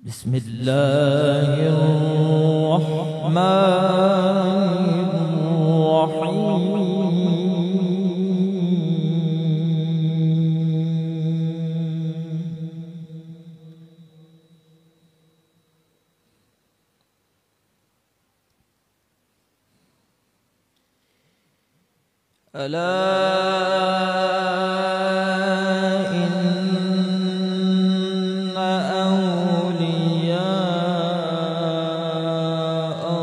بسم الله الرحمن الرحيم. ألا إن أولياء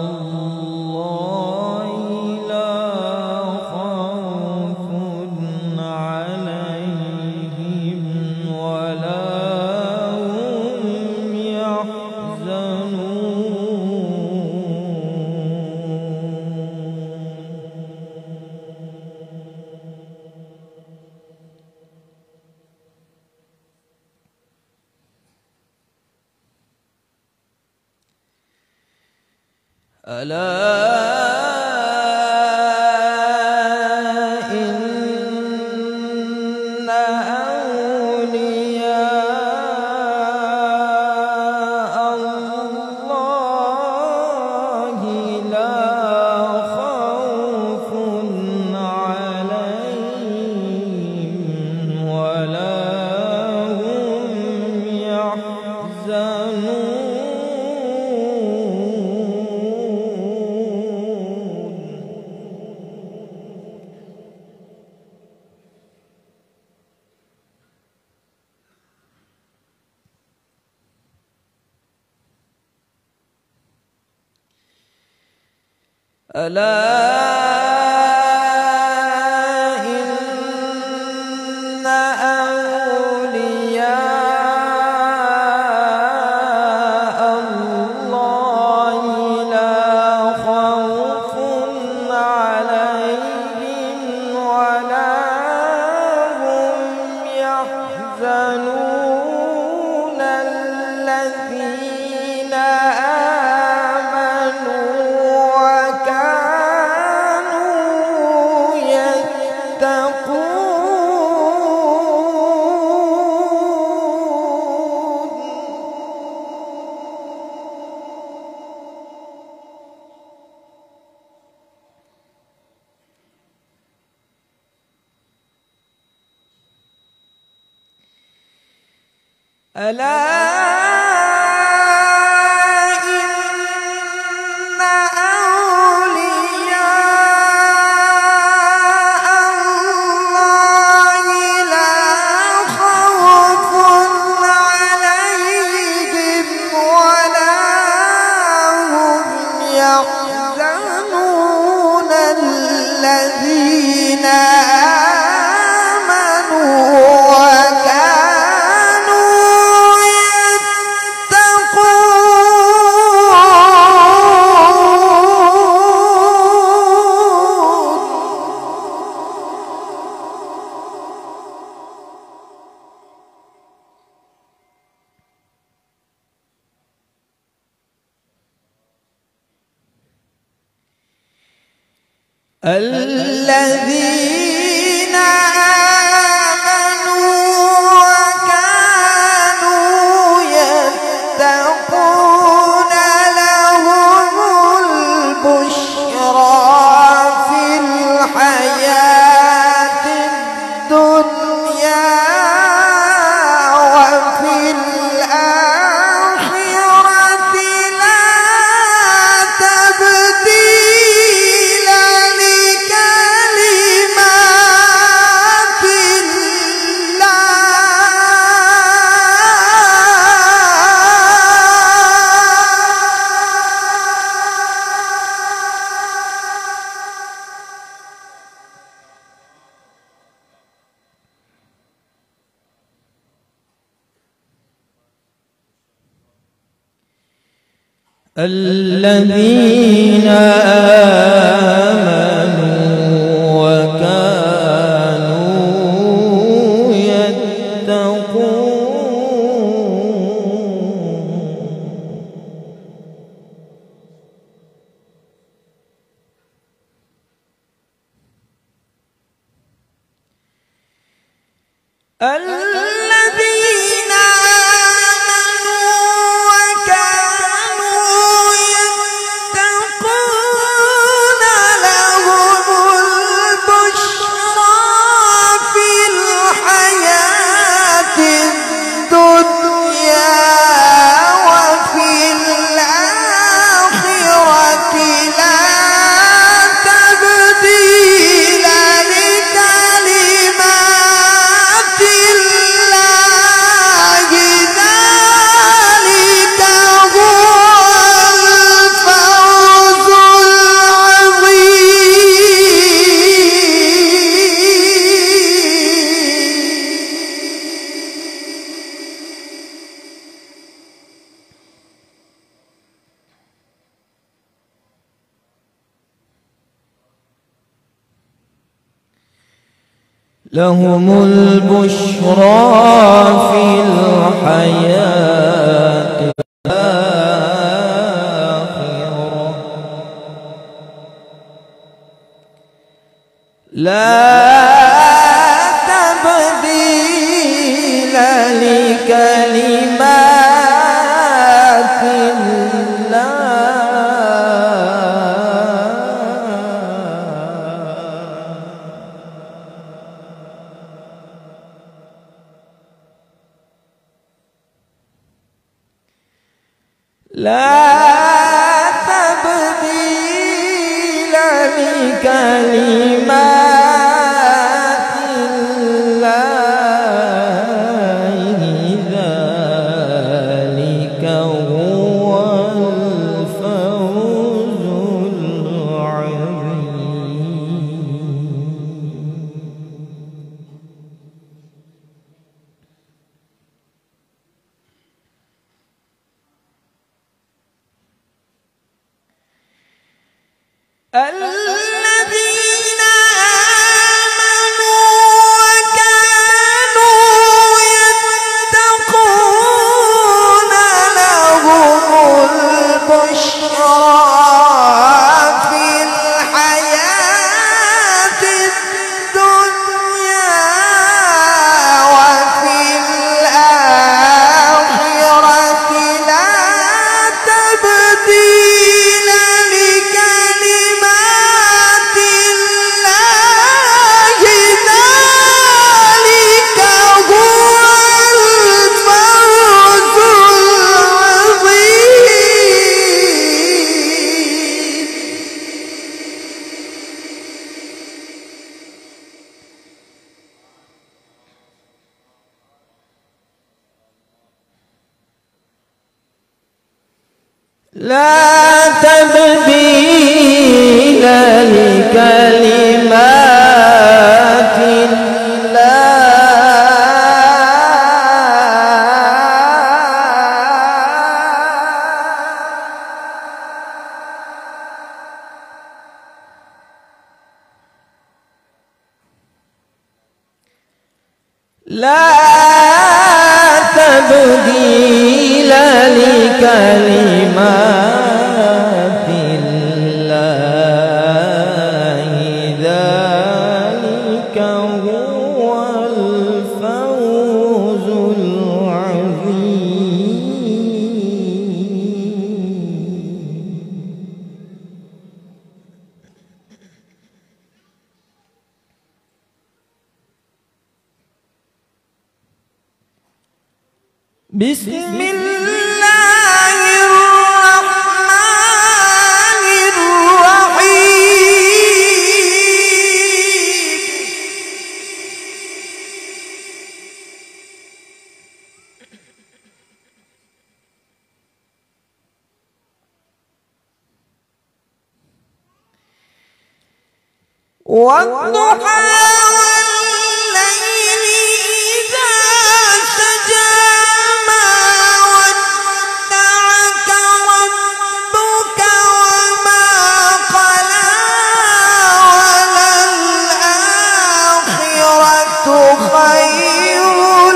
الله لا خوف عليهم ولا هم يحزنون. ألا إن أولياء الله لا خوف عليهم ولا هم يحزنون. الذين ألا إن أولياء الله لا خوف عليهم ولا هم يحزنون. الذين الذين آمنوا وكانوا يتقون لهم البشرى في الحياة الدنيا وفي الآخرة لا تبديل لكلمات الذين آمنوا وكانوا يتقون. الذين آمنوا لهم البشرى في الحياة الآخرة لا تبديل لكلمات الله لا تبديل لكلمات الله ذلك هو الفوز العظيم الذين آمنوا وكانوا يتقون لهم البشرى في الحياة الدنيا وفي الآخرة لا تبديل لكلمات الله ذلك هو الفوز العظيم لا تبديل لكلمات لا تبديل لكلمات الله ذلك هو الفوز العظيم بسم الله الرحمن الرحيم والضحى والليل إذا سجى ما ودعك ربك وما قلى وللآخرة خير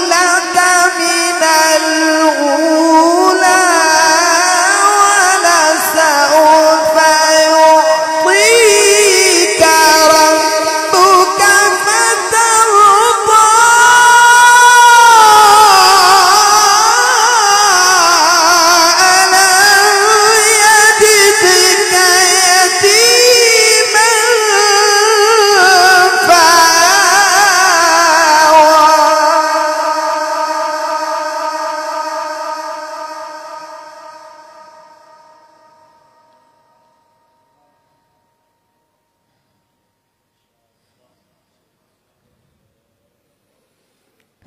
لك من الأولى ولسوف يعطيك ربك فترضى ألم يجدك يتيما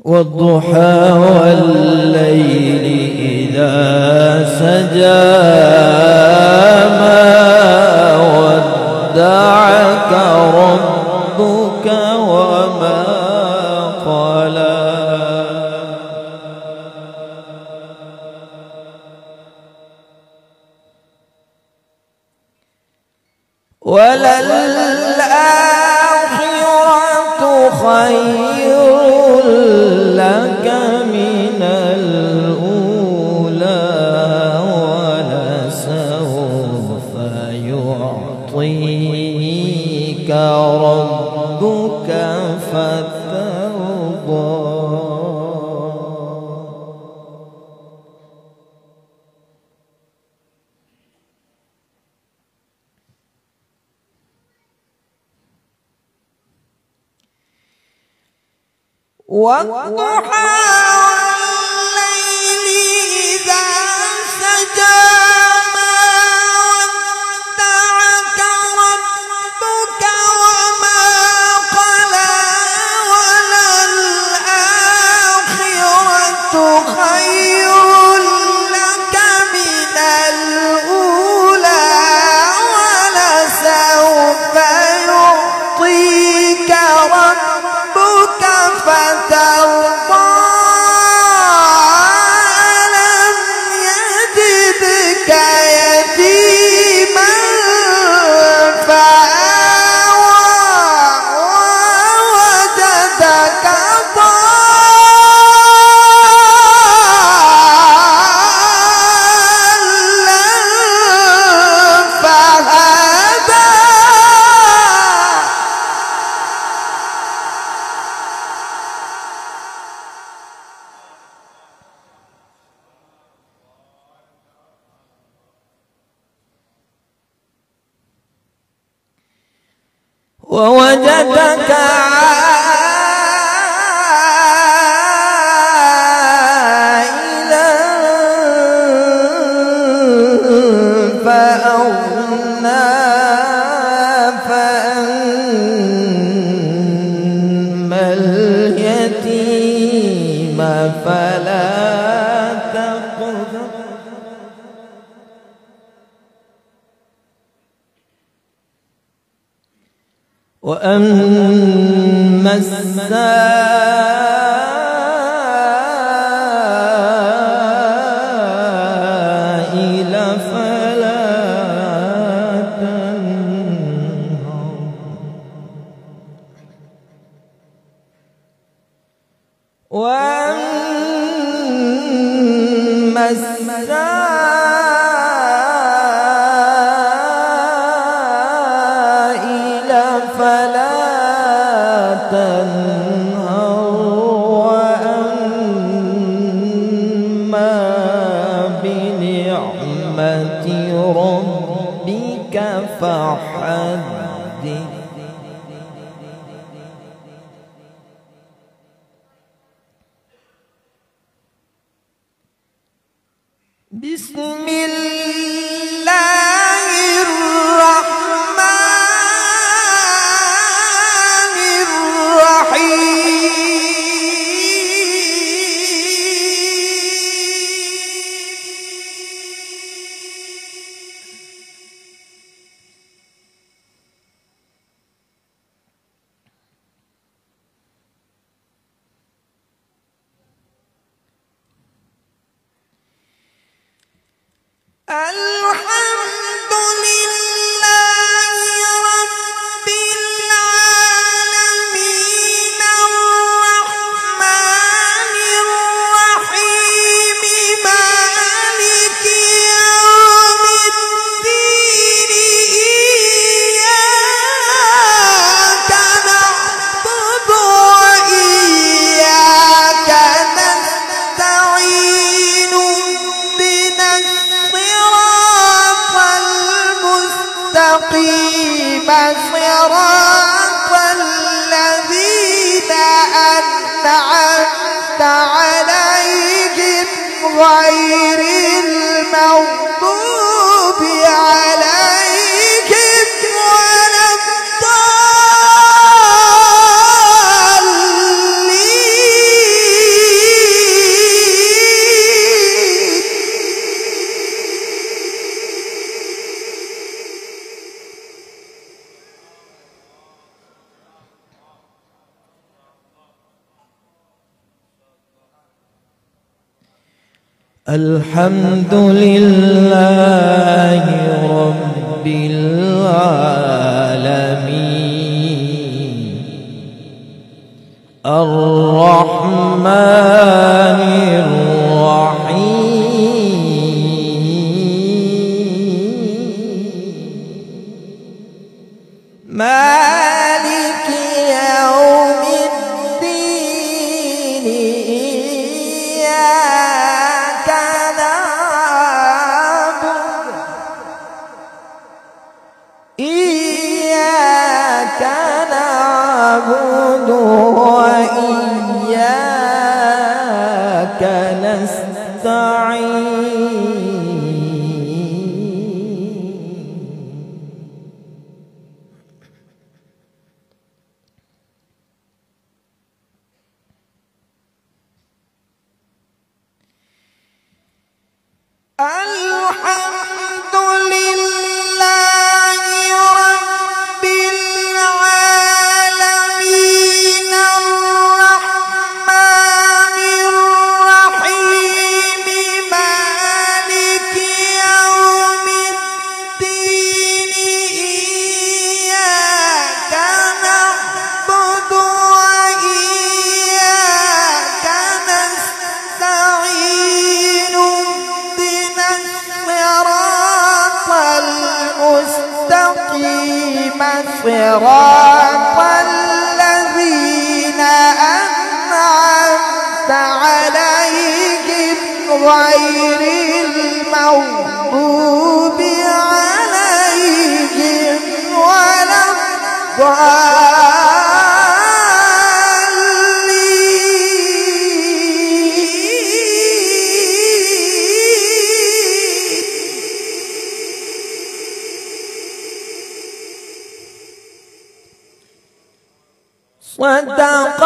والضحى والليل إذا سجى ما ودعك ربك وما قلى وللآخرة خير لك من الأولى ولسوف يعطيك ربك فترضى. والضحى والليل إذا سجى ما ودعك ربك وما قلى وللآخرة خير لك من الأولى ولسوف يعطيك ربك فترضى. ألم يجدك يتيما فآوى ووجدك ضالا فهدى. ووجدك عائلا فأغنى فأما اليتيم فلا تقهر وأما السائل فلا تنهر وأما السائل فلا تنهر وأما بنعمة ربك فحدث. بسم الله الرحمن الرحيم. الحمد لله رب العالمين الرحمن الرحيم مالك يوم الدين إياك نعبد وإياك نستعين اهدنا الصراط المستقيم صراط الذين أنعمت عليهم غير المغضوب عليهم ولا الحمد لله رب العالمين الرحمن الرحيم مالك يوم الدين إياك نعبد وإياك نستعين الحمد لله رب العالمين الرحمن الرحيم مالك يوم الدين إياك نعبد وإياك نستعين الصراط المستقيم صراط الذين أنعمت عليهم غير المغضوب عليهم ولا الضالين. صدق